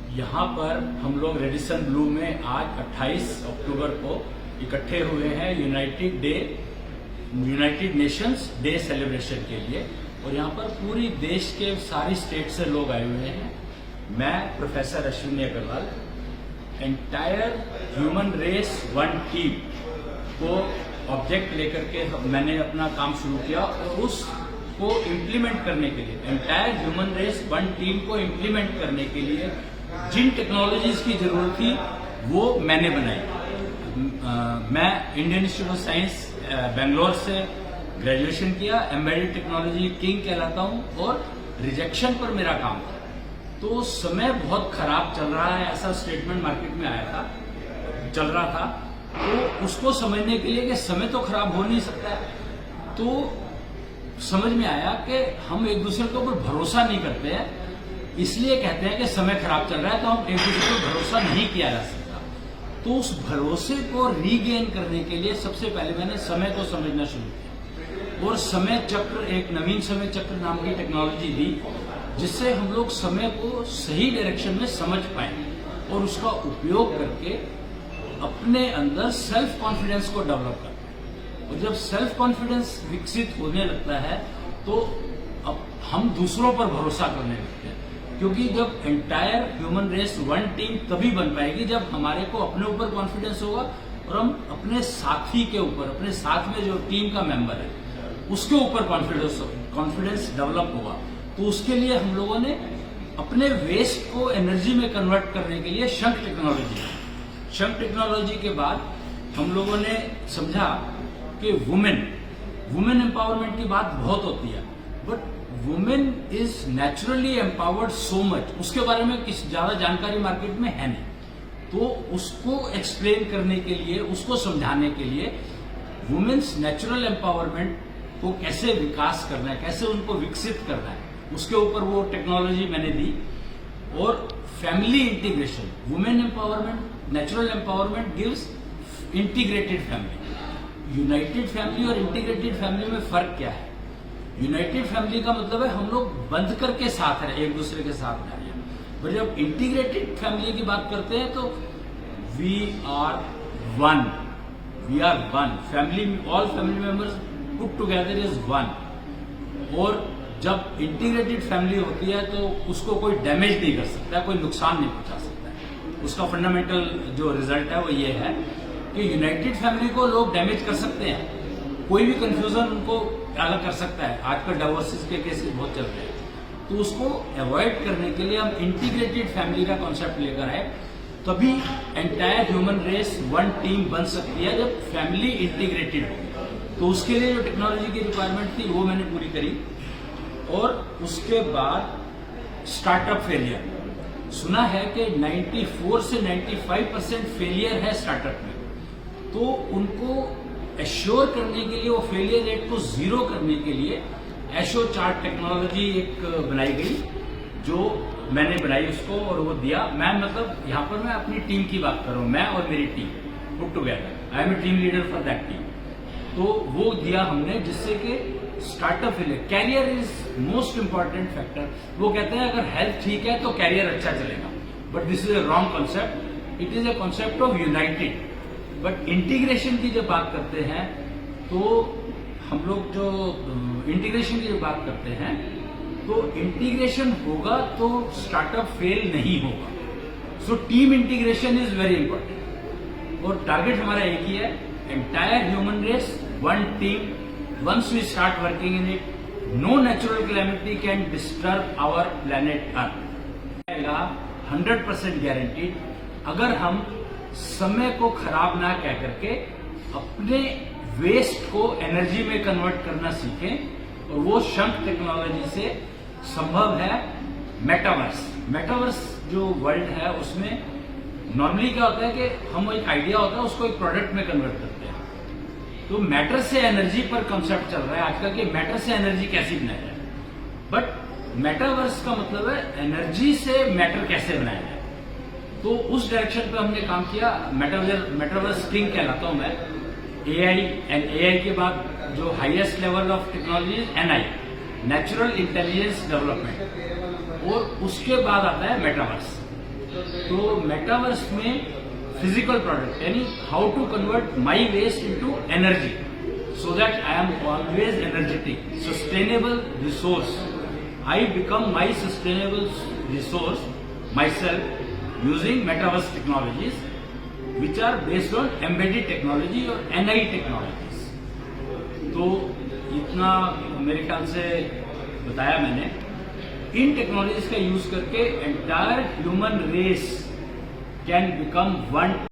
यहाँ पर हम लोग रेडिसन ब्लू में आज 28 अक्टूबर को इकट्ठे हुए हैं यूनाइटेड नेशंस डे सेलिब्रेशन के लिए। और यहाँ पर पूरी देश के सारी स्टेट से लोग आए हुए हैं। मैं professor Ashwini Agarwal entire human race one team को ऑब्जेक्ट लेकर के मैंने अपना काम शुरू किया और उसको इम्प्लीमेंट करने के लिए entire human race one team को इम्प्लीमेंट करने के लिए जिन टेक्नोलॉजीज की जरूरत थी वो मैंने बनाई। मैं Indian institute of science Bangalore से ग्रेजुएशन किया, एम्बेडेड टेक्नोलॉजी किंग कहलाता हूं और रिजेक्शन पर मेरा काम था। तो समय बहुत खराब चल रहा है ऐसा स्टेटमेंट मार्केट में आया था, चल रहा था। तो उसको समझने के लिए कि समय तो खराब हो नहीं सकता है, तो समझ में आया कि हम एक दूसरे के ऊपर भरोसा नहीं करते हैं, इसलिए कहते हैं कि समय खराब चल रहा है तो हम एक दूसरे पर भरोसा नहीं किया जा सकता। तो उस भरोसे को रीगेन करने के लिए सबसे पहले मैंने समय को समझना शुरू किया और समय चक्र, एक नवीन समय चक्र नाम की टेक्नोलॉजी दी जिससे हम लोग समय को सही डायरेक्शन में समझ पाए और उसका उपयोग करके अपने अंदर सेल्फ कॉन्फिडेंस को डेवलप करते हैं। और जब सेल्फ कॉन्फिडेंस विकसित होने लगता है तो अब हम दूसरों पर भरोसा करने लगते हैं, क्योंकि जब entire human race one team तभी बन पाएगी जब हमारे को अपने ऊपर कॉन्फिडेंस होगा और हम अपने साथी के ऊपर, अपने साथ में जो टीम का मेंबर है उसके ऊपर कॉन्फिडेंस डेवलप होगा। तो उसके लिए हम लोगों ने अपने वेस्ट को एनर्जी में कन्वर्ट करने के लिए शंख टेक्नोलॉजी के बाद हम लोगों ने समझा कि वुमेन एम्पावरमेंट की बात बहुत होती है, but women is naturally empowered so much, उसके बारे में किसी ज्यादा जानकारी मार्केट में है नहीं। तो उसको एक्सप्लेन करने के लिए, उसको समझाने के लिए वुमेन्स नेचुरल एम्पावरमेंट को कैसे विकास करना है, कैसे उनको विकसित करना है, उसके ऊपर वो टेक्नोलॉजी मैंने दी। और family integration, women empowerment, natural empowerment gives integrated family. United family और इंटीग्रेटेड फैमिली में फर्क क्या है? यूनाइटेड फैमिली का मतलब है हम लोग बंध करके साथ हैं, एक दूसरे के साथ रह रहे हैं। पर जब इंटीग्रेटेड फैमिली की बात करते हैं तो we are one, family, all family members put together is one. और जब इंटीग्रेटेड फैमिली होती है तो उसको कोई डैमेज नहीं कर सकता, कोई नुकसान नहीं पहुंचा सकता है। उसका फंडामेंटल जो रिजल्ट है वो ये है कि यूनाइटेड फैमिली को लोग डैमेज कर सकते हैं, कोई भी कंफ्यूजन उनको अलग कर सकता है। आजकल डाइवोर्सिस के केसेस बहुत चल रहे हैं, तो उसको अवॉइड करने के लिए हम इंटीग्रेटेड फैमिली का कॉन्सेप्ट लेकर आए। तभी entire human race one team बन सकती है जब फैमिली इंटीग्रेटेड होगी। तो उसके लिए जो टेक्नोलॉजी की रिक्वायरमेंट थी वो मैंने पूरी करी। और उसके बाद स्टार्टअप फेलियर, सुना है कि 94 से 95% फेलियर है स्टार्टअप में। तो उनको एश्योर करने के लिए, वो फेलियर रेट को जीरो करने के लिए एशो चार्ट टेक्नोलॉजी एक बनाई गई, जो मैंने बनाई उसको और वो दिया। मैं मतलब यहाँ पर मैं अपनी टीम की बात कर रहा हूँ, मैं और मेरी team put together, I am a team leader for that team. तो वो दिया हमने जिससे कि startup failure, career is most important factor. वो कहते हैं अगर हेल्थ ठीक है तो कैरियर अच्छा चलेगा, but this is a wrong concept, it is a concept of United. But integration की जब बात करते हैं तो हम लोग जो इंटीग्रेशन की जब बात करते हैं तो इंटीग्रेशन होगा तो स्टार्टअप फेल नहीं होगा। So team integration is very important और टारगेट हमारा एक ही है, entire human race one team. Once we start working in it, no natural calamity can disturb our planet earth. 100% guaranteed अगर हम समय को खराब ना कह करके अपने वेस्ट को एनर्जी में कन्वर्ट करना सीखें। और वो शंख टेक्नोलॉजी से संभव है। मेटावर्स जो वर्ल्ड है उसमें नॉर्मली क्या होता है कि हम एक आइडिया होता है उसको एक प्रोडक्ट में कन्वर्ट करते हैं। तो मैटर से एनर्जी पर कंसेप्ट चल रहा है आजकल कि मैटर से एनर्जी कैसे बनाया जाए, बट मेटावर्स का मतलब है एनर्जी से मैटर कैसे बनाया जाए। तो उस डायरेक्शन पे हमने काम किया। मेटावर्स किंग कहलाता हूं मैं। एआई के बाद जो highest level of technology NI, natural intelligence development, और उसके बाद आता है मेटावर्स। तो मेटावर्स में फिजिकल प्रोडक्ट यानी how to convert my waste into energy so that I am always energetic, sustainable resource. I become my sustainable resource myself using metaverse technologies which are based on embedded technology और NI technologies. तो इतना मेरे ख्याल से बताया मैंने. इन technologies का यूज करके entire human race can become one